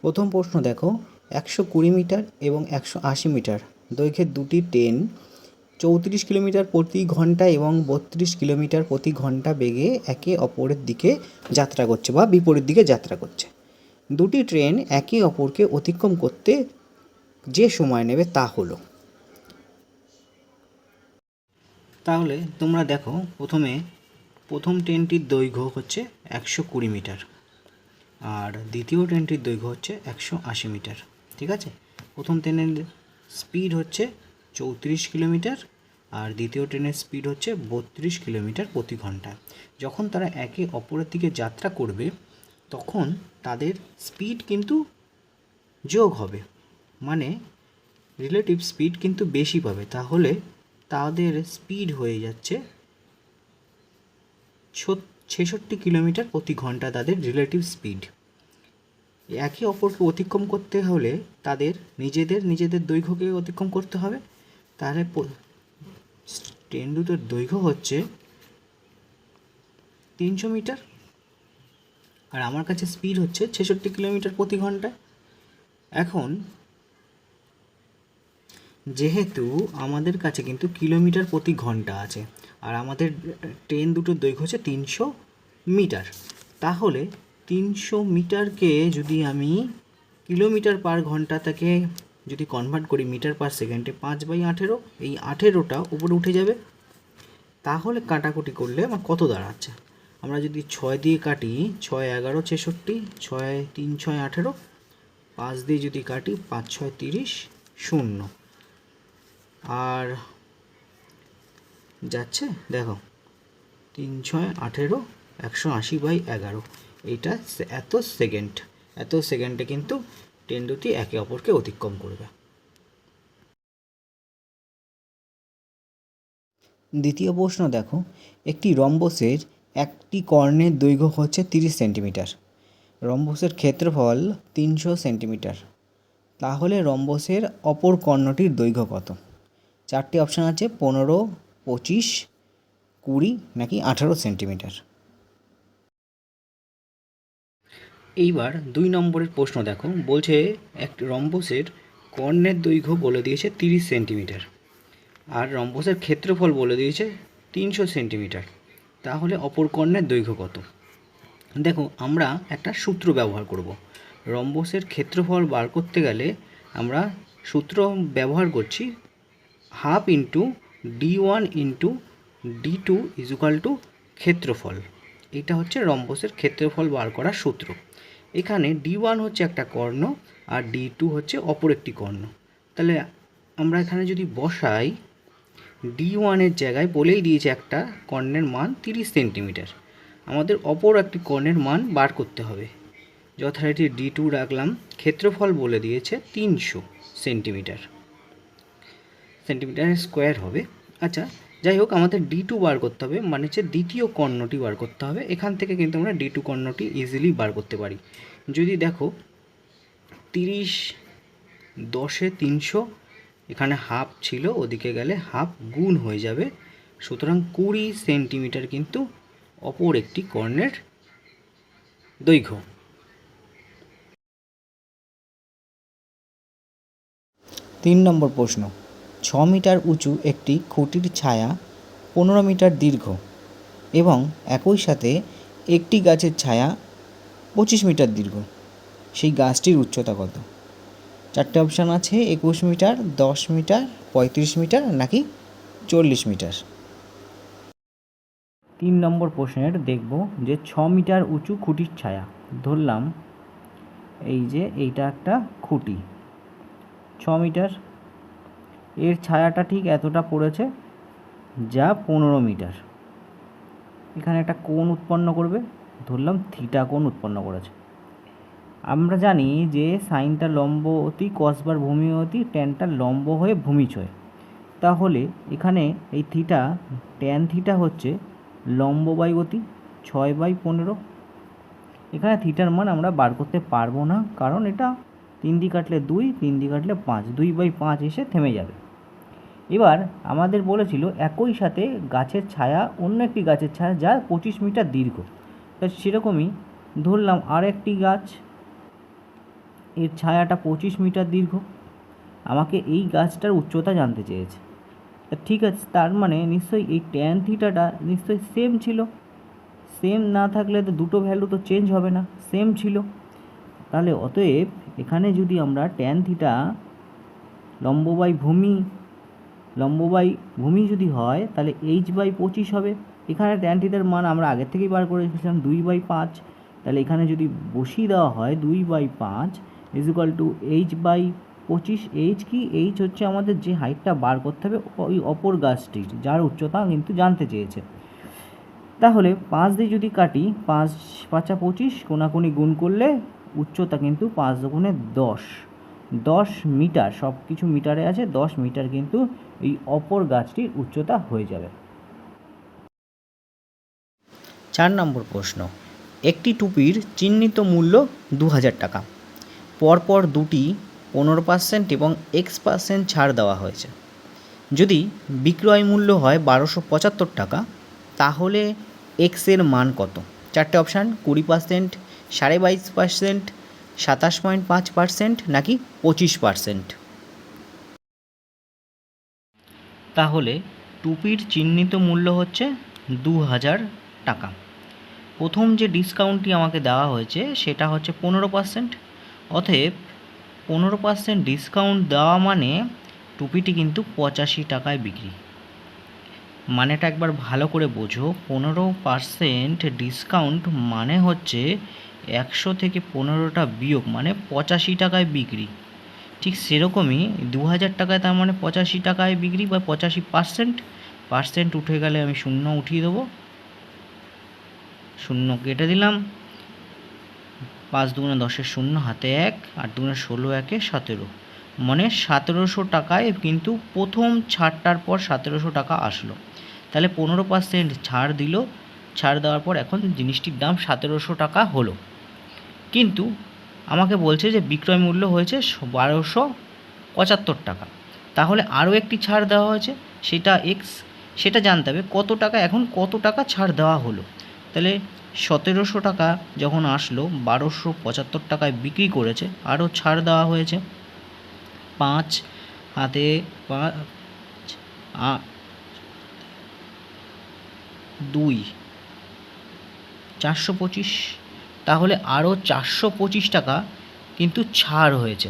প্রথম প্রশ্ন দেখো, 120 মিটার এবং 180 মিটার দৈর্ঘ্যের দুটি ট্রেন 34 কিলোমিটার প্রতি ঘন্টা এবং 32 কিলোমিটার প্রতি ঘন্টা বেগে একে অপরের দিকে যাত্রা করছে বা বিপরীত দিকে যাত্রা করছে। দুটি ট্রেন একে অপরকে অতিক্রম করতে যে সময় নেবে তা হলো। তাহলে তোমরা দেখো, প্রথম ট্রেনটির দৈর্ঘ্য হচ্ছে 120 মিটার আর দ্বিতীয় ট্রেনটির দৈর্ঘ্য হচ্ছে 180 মিটার। ঠিক আছে, প্রথম ট্রেনের স্পিড হচ্ছে 34 কিলোমিটার আর দ্বিতীয় ট্রেনের স্পিড হচ্ছে 32 কিলোমিটার প্রতি ঘন্টা। যখন তারা একে অপরের দিকে যাত্রা করবে তখন তাদের স্পিড কিন্তু যোগ হবে, মানে রিলেটিভ স্পিড কিন্তু বেশি পাবে। তাহলে তাদের স্পিড হয়ে যাচ্ছে 66 কিলোমিটার প্রতি ঘন্টা তাদের রিলেটিভ স্পিড। একে অপরকে অতিক্রম করতে হলে তাদের নিজেদের দৈর্ঘ্যকে অতিক্রম করতে হবে। তাহলে ট্রেন দুটোর দৈর্ঘ্য হচ্ছে 300 মিটার আর আমার কাছে স্পিড হচ্ছে 66 কিলোমিটার প্রতি ঘন্টায়। এখন যেহেতু আমাদের কাছে কিন্তু কিলোমিটার প্রতি ঘন্টা আছে আর আমাদের ট্রেন দুটোর দৈর্ঘ্য হচ্ছে 300 মিটার, তাহলে 300 মিটারকে যদি আমি কিলোমিটার পার ঘন্টা থেকে যদি কনভার্ট করি মিটার পার সেকেন্ডে 5/18, এই 18টা উপরে উঠে যাবে। তাহলে কাটাকুটি করলে আমার কত দাঁড়াচ্ছে? আমরা যদি 6 দিয়ে কাটি, 6 11 66, 6 3 6 18, 5 দিয়ে যদি কাটি 5 6 30, 0 আর যাচ্ছে দেখো 3 6 18, 180/11, এইটা এত সেকেন্ডে কিন্তু ট্রেন দুটি একে অপরকে অতিক্রম করবে। দ্বিতীয় প্রশ্ন দেখো, একটি রম্বসের একটি কর্ণের দৈর্ঘ্য হচ্ছে 30 সেন্টিমিটার, রম্বসের ক্ষেত্রফল 300 সেন্টিমিটার, তাহলে রম্বসের অপর কর্ণটির দৈর্ঘ্য কত? চারটি অপশান আছে, 15, 25, 20 নাকি 18 সেন্টিমিটার। এইবার 2 নম্বরের প্রশ্ন দেখো, বলছে এক রম্বসের কর্ণের দৈর্ঘ্য বলে দিয়েছে 30 সেন্টিমিটার আর রম্বসের ক্ষেত্রফল বলে দিয়েছে 300 সেন্টিমিটার, তাহলে অপর কর্ণের দৈর্ঘ্য কত? দেখো, আমরা একটা সূত্র ব্যবহার করব। রম্বসের ক্ষেত্রফল বার করতে গেলে আমরা সূত্র ব্যবহার করছি half into d1 into d2 equal to ক্ষেত্রফল। এটা হচ্ছে রম্বসের ক্ষেত্রফল বার করার সূত্র। এখানে d1 হচ্ছে একটা কর্ণ আর d2 হচ্ছে অপর একটি কর্ণ। তাহলে আমরা এখানে যদি বসাই, d1-এর জায়গায় বলেই দিয়েছে একটা কর্ণের মান 30 সেন্টিমিটার, আমাদের অপর একটি কর্ণের মান বার করতে হবে। যথারীতি d2 রাখলাম, ক্ষেত্রফল বলে দিয়েছে 300 সেন্টিমিটার স্কোয়ার হবে। আচ্ছা, যাই হোক, আমাদের d2 বার করতে হবে, মানে হচ্ছে দ্বিতীয় কর্ণটি বার করতে হবে। এখান থেকে কিন্তু আমরা d2 কর্ণটি ইজিলি বার করতে পারি। যদি দেখো 30 10-এ 300, এখানে হাফ ছিল, ওদিকে গেলে হাফ গুণ হয়ে যাবে, সুতরাং 20 সেন্টিমিটার কিন্তু অপর একটি কর্ণের দৈর্ঘ্য। 3 নম্বর প্রশ্ন, 6 মিটার উঁচু একটি খুঁটির ছায়া 15 মিটার দীর্ঘ এবং একই সাথে একটি গাছের ছায়া 25 মিটার দীর্ঘ, সেই গাছটির উচ্চতা কত? চারটে অপশান আছে, 21 মিটার, 10 মিটার, 35 মিটার নাকি 40 মিটার। 3 নম্বর প্রশ্নের দেখব যে 6 মিটার উঁচু খুঁটির ছায়া, ধরলাম এই যে এইটা একটা খুঁটি 6 মিটার, এর ছায়াটা ঠিক এতটা পড়েছে যা 15 মিটার। এখানে একটা কোণ উৎপন্ন করবে, ধরলাম থিটা কোণ উৎপন্ন করেছে। আমরা জানি যে সাইনটা লম্ব অতি, কসবার ভূমি অতি, ট্যানটা লম্ব হয়ে ভূমিছয়। তাহলে এখানে এই থিটা, ট্যান থিটা হচ্ছে লম্ব বাই অতি 6/15। এখানে থিটার মান আমরা বার করতে পারবো না, কারণ এটা 3 দিয়ে কাটলে 2, 3 দিয়ে কাটলে 5, 2/5 এসে থেমে যাবে। এবার আমাদের বলেছিল একই সাথে গাছের ছায়া অন্য একটি গাছের ছায়া যা 25 মিটার দীর্ঘ। তা সেরকমই ধরলাম আর একটি গাছ, এর ছায়াটা 25 মিটার দীর্ঘ। আমাকে এই গাছটার উচ্চতা জানতে চেয়েছে। ঠিক আছে, তার মানে নিশ্চয়ই এই ট্যান থিটাটা নিশ্চয়ই সেম ছিল। সেম না থাকলে তো দুটো ভ্যালু তো চেঞ্জ হবে না, সেম ছিল। তাহলে অতএব এখানে যদি আমরা ট্যান থিটা লম্ব বাই ভূমি যদি হয় তাহলে h/25 হবে। এখানে ট্যান থিটার মান আমরা আগের থেকেই বার করে রেখেছিলাম 2/5। তাহলে এখানে যদি বসিয়ে দেওয়া হয় 2/5 h/25। h হচ্ছে আমাদের যে হাইটটা বার করতে হবে ওই অপর গাছটির, যার উচ্চতা কিন্তু জানতে চেয়েছে। তাহলে 5 দিয়ে যদি কাটি, 5 5 25, কোনাকুনি গুণ করলে উচ্চতা কিন্তু 5 দুগুণে 10 মিটার, সব কিছু মিটারে আছে, 10 মিটার কিন্তু এই অপর গাছটির উচ্চতা হয়ে যাবে। 4 নম্বর প্রশ্ন, একটি টুপির চিহ্নিত মূল্য 2000 টাকা, পরপর দুটি 15% এবং X% ছাড় দেওয়া হয়েছে। যদি বিক্রয় মূল্য হয় 1275 টাকা, তাহলে এক্স এর মান কত? 4টে অপশান, 20%, 22.5%, 27.5% নাকি 25%। তাহলে টুপির চিহ্নিত মূল্য হচ্ছে 2000 টাকা। প্রথম যে ডিসকাউন্টটি আমাকে দেওয়া হয়েছে সেটা হচ্ছে 15%। অতএব 15% ডিসকাউন্ট দেওয়া মানে টুপিটি কিন্তু 85 টাকায় বিক্রি। মানেটা একবার ভালো করে বোঝো, 15% ডিসকাউন্ট মানে হচ্ছে 100 থেকে 15টা বিয়োগ, মানে 85 টাকায় বিক্রি। ঠিক সেরকমই 2000 টাকায়, তার মানে 85 টাকায় বিক্রি বা 85%। উঠে গেলে আমি শূন্য উঠিয়ে দেবো, শূন্য কেটে দিলাম। 5 দুগুণে 10-এর শূন্য, হাতে 1, 8 দুগুণে 16, 1-এ 17, মানে 1700 টাকায় কিন্তু প্রথম ছাড়টার পর 1700 টাকা আসলো। তাহলে 15% ছাড় দিল, ছাড় দেওয়ার পর এখন জিনিসটির দাম 1700 টাকা হলো। কিন্তু আমাকে বলছে যে বিক্রয় মূল্য হয়েছে 1275 টাকা। তাহলে আরও একটি ছাড় দেওয়া হয়েছে, সেটা এক্স, সেটা জানতে হবে কত টাকা, এখন কত টাকা ছাড় দেওয়া হলো। তাহলে 1700 টাকা যখন আসলো, 1275 টাকায় বিক্রি করেছে, আরও ছাড় দেওয়া হয়েছে 5, হাতে 5, 2, 425। তাহলে আরও 425 টাকা কিন্তু ছাড় হয়েছে।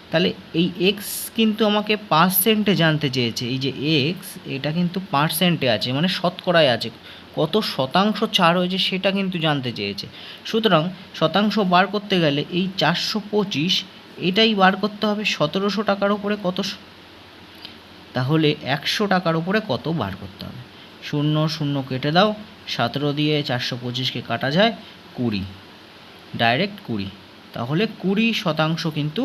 তাহলে এই এক্স কিন্তু আমাকে পার্সেন্টে জানতে চেয়েছে। এই যে এক্স, এটা কিন্তু পার্সেন্টে আছে, মানে শতকরায় আছে, কত শতাংশ ছাড় হয়েছে সেটা কিন্তু জানতে চেয়েছে। সুতরাং শতাংশ বার করতে গেলে এই 425 এটাই বার করতে হবে। 1700 টাকার উপরে কত, তাহলে 100 টাকার উপরে কত বার করতে হবে। শূন্য শূন্য কেটে দাও, 17 দিয়ে 425কে কাটা যায় 20, ডাইরেক্ট 20। তাহলে 20% কিন্তু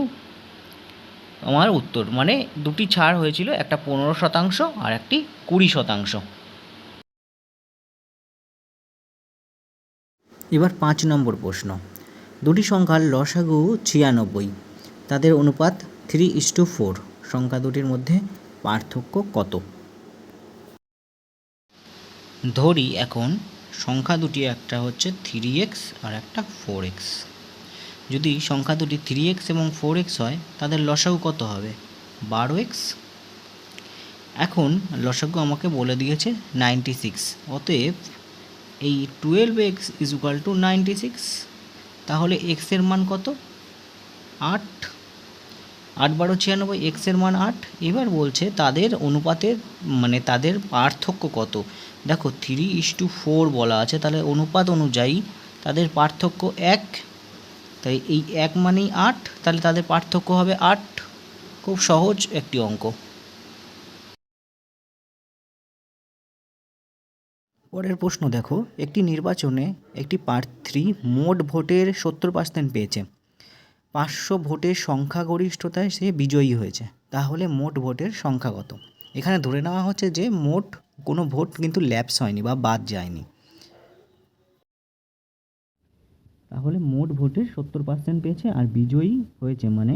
আমার উত্তর, মানে দুটি ছাড় হয়েছিল, একটা 15% আর একটি 20%। এবার 5 নম্বর প্রশ্ন, দুটি সংখ্যার লসাগু 96, তাদের অনুপাত 3:4, সংখ্যা দুটির মধ্যে পার্থক্য কত? ধরি এখন সংখ্যা দুটি, একটা হচ্ছে 3x আর একটা 4x। যদি সংখ্যা দুটি 3x এবং 4x হয়, তাদের লসাগু কত হবে? 12x। এখন লসাগু আমাকে বলে দিয়েছে 96, অতএব এই 12x = 96। তাহলে x এর মান কত? 8। 8 × 96, x এর মান 8। এবার বলছে তাদের অনুপাতের, মানে তাদের পার্থক্য কত। দেখো 3:4 বলা আছে, তাহলে অনুপাত অনুযায়ী তাদের পার্থক্য 1, তাই এই 1 মানেই 8, তাহলে তাদের পার্থক্য হবে 8। খুব সহজ একটি অঙ্ক। পরের প্রশ্ন দেখো, একটি নির্বাচনে একটি প্রার্থী মোট ভোটের 70% পেয়েছে, 500 ভোটের সংখ্যাগরিষ্ঠতায় সে বিজয়ী হয়েছে, তাহলে মোট ভোটের সংখ্যা কত? এখানে ধরে নেওয়া হচ্ছে যে মোট কোনো ভোট কিন্তু ল্যাপস হয়নি বা বাদ যায়নি। তাহলে মোট ভোটের 70% পেয়েছে আর বিজয়ী হয়েছে, মানে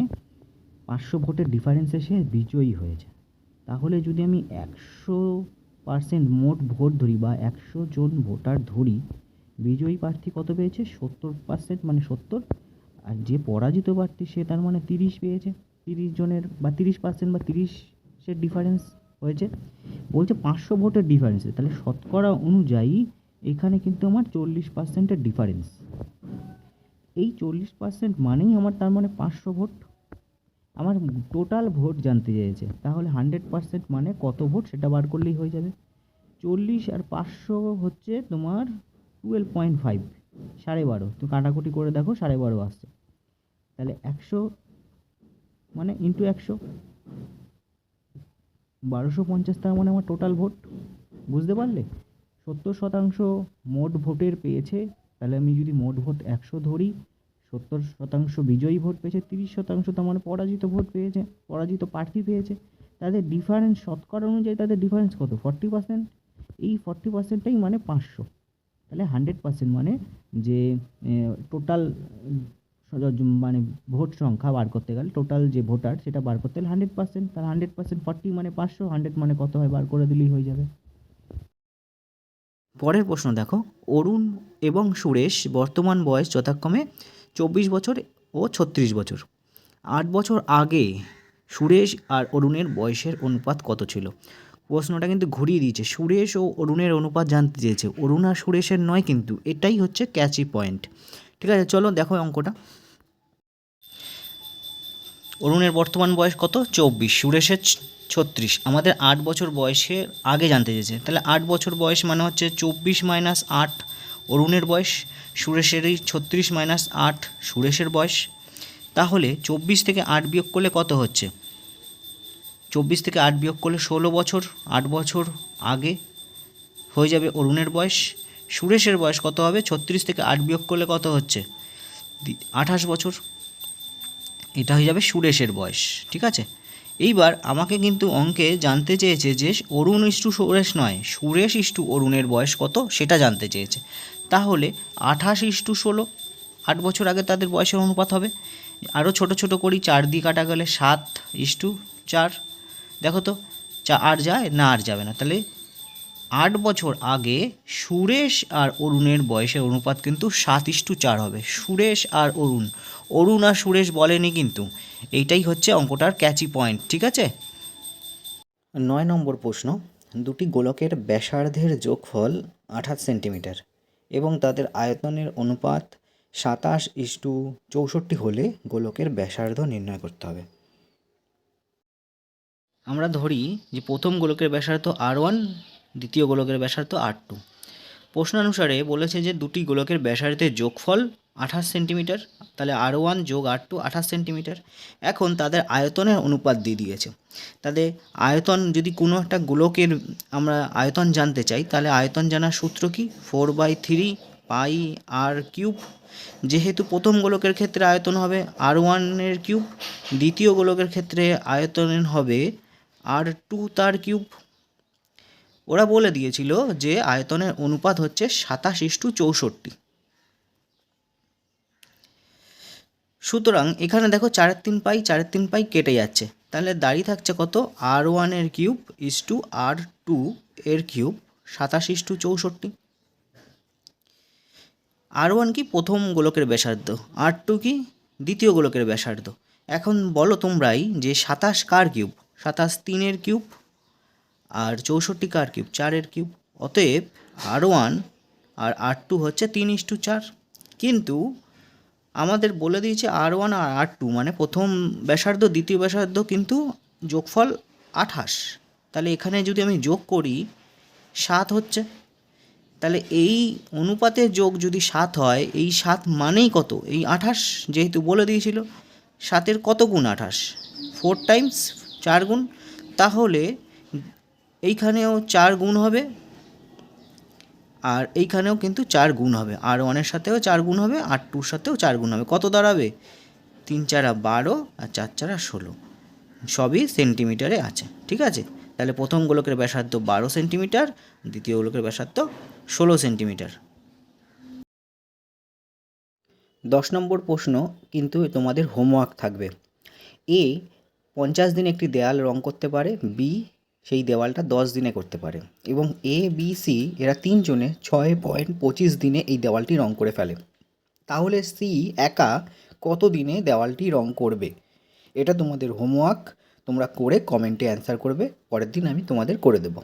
500 ভোটের ডিফারেন্সে সে বিজয়ী হয়েছে। তাহলে যদি আমি 100% মোট ভোট ধরি বা 100 জন ভোটার ধরি, বিজয়ী প্রার্থী কত পেয়েছে? 70%, মানে 70, আর যে পরাজিত প্রার্থী সে তার মানে 30 পেয়েছে, 30 জনের বা 30% বা 30-এর ডিফারেন্স হয়েছে। বলছে 500 ভোটের ডিফারেন্সে, তাহলে শতকরা অনুযায়ী এখানে কিন্তু আমার 40%-এর ডিফারেন্স। এই 40% মানেই আমার তার মানে 500 ভোট। আমার টোটাল ভোট জানতে চেয়েছে, তাহলে 100% মানে কত ভোট সেটা বার করলেই হয়ে যাবে। 40 আর 500 হচ্ছে তোমার 12.5, 12.5। তো কাটাকুটি করে দেখো 12.5 আসছে। তাহলে 100 মানে ইন্টু 100, 1250 তার মানে আমার টোটাল ভোট। বুঝতে পারলে? 70% মোট ভোটের পেয়েছে, তাহলে আমি যদি মোট ভোট 100 ধরি, 70% বিজয়ী ভোট পেয়েছে, 30% তার মানে পরাজিত ভোট পেয়েছে, পরাজিত প্রার্থী পেয়েছে। তাদের ডিফারেন্স শতকরা অনুযায়ী তাদের ডিফারেন্স কত? 40%। এই 40%টাই মানে 500। তাহলে 100% মানে যে টোটাল মানে ভোট সংখ্যা বার করতে গেলে, টোটাল যে ভোটার সেটা বার করতে গেলে 100%, তাহলে 100% 40 মানে 500, 100 মানে কত হয় বার করে দিলেই হয়ে যাবে। পরের প্রশ্ন দেখো, অরুণ এবং সুরেশ বর্তমান বয়স যথাক্রমে 24 বছর ও 36 বছর। 8 বছর আগে সুরেশ আর অরুণের বয়সের অনুপাত কত ছিল? প্রশ্নটা কিন্তু ঘুরিয়ে দিয়েছে, সুরেশ ও অরুণের অনুপাত জানতে চেয়েছে, অরুণ আর সুরেশের নয় কিন্তু। এটাই হচ্ছে ক্যাচি পয়েন্ট। ঠিক আছে, চলো দেখো অঙ্কটা। অরুণের বর্তমান বয়স কত? 24, সুরেশের 36। আমাদের 8 বছর বয়সের আগে জানতে চেয়েছে, তাহলে 8 বছর বয়স মানে হচ্ছে 24 মাইনাস 8 অরুণের বয়স, সুরেশেরই 36 মাইনাস 8 সুরেশের বয়স। তাহলে 24 থেকে 8 বিয়োগ করলে কত হচ্ছে? 24 থেকে 8 বিয়োগ করলে 16 বছর, 8 বছর আগে হয়ে যাবে অরুণের বয়স। সুরেশের বয়স কত হবে? 36 থেকে 8 বিয়োগ করলে কত হচ্ছে? 28 বছর। এটা হয়ে যাবে সুরেশের বয়স। ঠিক আছে, এইবার আমাকে কিন্তু অঙ্কে জানতে চেয়েছে যে অরুণ ইস্টু সুরেশ নয়, সুরেশ ইস্টু অরুণের বয়স কত সেটা জানতে চেয়েছে। তাহলে 28:16, 8 বছর আগে তাদের বয়সের অনুপাত হবে। আরও ছোট ছোট করি, 4 দিয়ে কাটা গেলে 7:4। দেখো তো, আর যায় না? আর যাবে না। তাহলে 8 বছর আগে সুরেশ আর অরুণের বয়সের অনুপাত কিন্তু 7:4 হবে। সুরেশ আর অরুণ, অরুণ আর সুরেশ বলেনি কিন্তু। এইটাই হচ্ছে অঙ্কটার ক্যাচি পয়েন্ট। ঠিক আছে, 9 নম্বর প্রশ্ন, দুটি গোলকের ব্যাসার্ধের যোগফল 28 সেন্টিমিটার এবং তাদের আয়তনের অনুপাত 27:64 হলে গোলকের ব্যাসার্ধ নির্ণয় করতে হবে। আমরা ধরি যে প্রথম গোলকের ব্যাসার্ধ R1, দ্বিতীয় গোলকের ব্যাসার্ধ R2। প্রশ্নানুসারে বলেছে যে দুটি গোলকের ব্যাসার্ধের যোগফল 28 সেন্টিমিটার, তাহলে R1 যোগ R2 28 সেন্টিমিটার। এখন তাদের আয়তনের অনুপাত দিয়ে দিয়েছে। তাদের আয়তন, যদি কোনো একটা গোলকের আমরা আয়তন জানতে চাই, তাহলে আয়তন জানার সূত্র কি? 4/3 পাই আর কিউব। যেহেতু প্রথম গোলকের ক্ষেত্রে আয়তন হবে R1-এর কিউব, দ্বিতীয় গোলকের ক্ষেত্রে আয়তন হবে R2 তার কিউব। ওরা বলে দিয়েছিল যে আয়তনের অনুপাত হচ্ছে 27:64। সুতরাং এখানে দেখো 4 পাই কেটে যাচ্ছে, তাহলে দাঁড়িয়ে থাকছে কত? R1-এর কিউব ইস্টু R2 এর কিউব 27:64। R1 কি? প্রথম গোলকের ব্যাসার্ধ। R2 কি? দ্বিতীয় গোলকের ব্যাসার্ধ। এখন বলো তোমরাই যে 27 কার কিউব? 27 3-এর কিউব, আর 64 কার কিউব? 4-এর কিউব। অতএব R1 আর R2 হচ্ছে 3:4। কিন্তু আমাদের বলে দিয়েছে R1 আর R2 মানে প্রথম ব্যাসার্ধ দ্বিতীয় ব্যাসার্ধ কিন্তু যোগফল 28। তাহলে এখানে যদি আমি যোগ করি 7 হচ্ছে। তাহলে এই অনুপাতের যোগ যদি 7 হয়, এই 7 মানেই কত? এই 28, যেহেতু বলে দিয়েছিল। 7-এর কত গুণ 28? 4 টাইমস, 4 গুণ। তাহলে এইখানেও 4 গুণ হবে, আর এইখানেও কিন্তু 4 গুণ হবে। R1-এর সাথেও 4 গুণ হবে, R2-র সাথেও 4 গুণ হবে। কত দাঁড়াবে? 3 4 12 আর 4 4 16, সবই সেন্টিমিটারে আছে। ঠিক আছে, তাহলে প্রথম গোলকের ব্যাসার্ধ 12 সেন্টিমিটার, দ্বিতীয় গোলকের ব্যাসার্ধ 16 সেন্টিমিটার। 10 নম্বর প্রশ্ন কিন্তু তোমাদের হোমওয়ার্ক থাকবে। এ 50 দিনে একটি দেয়াল রং করতে পারে, বি সেই দেওয়ালটা 10 দিনে করতে পারে, এবং এ বি সি এরা তিনজনে 6.25 দিনে এই দেওয়ালটি রং করে ফেলে। তাহলে সি একা কত দিনে দেওয়ালটি রং করবে? এটা তোমাদের হোমওয়ার্ক, তোমরা করে কমেন্টে অ্যান্সার করবে, পরের দিন আমি তোমাদের করে দেবো।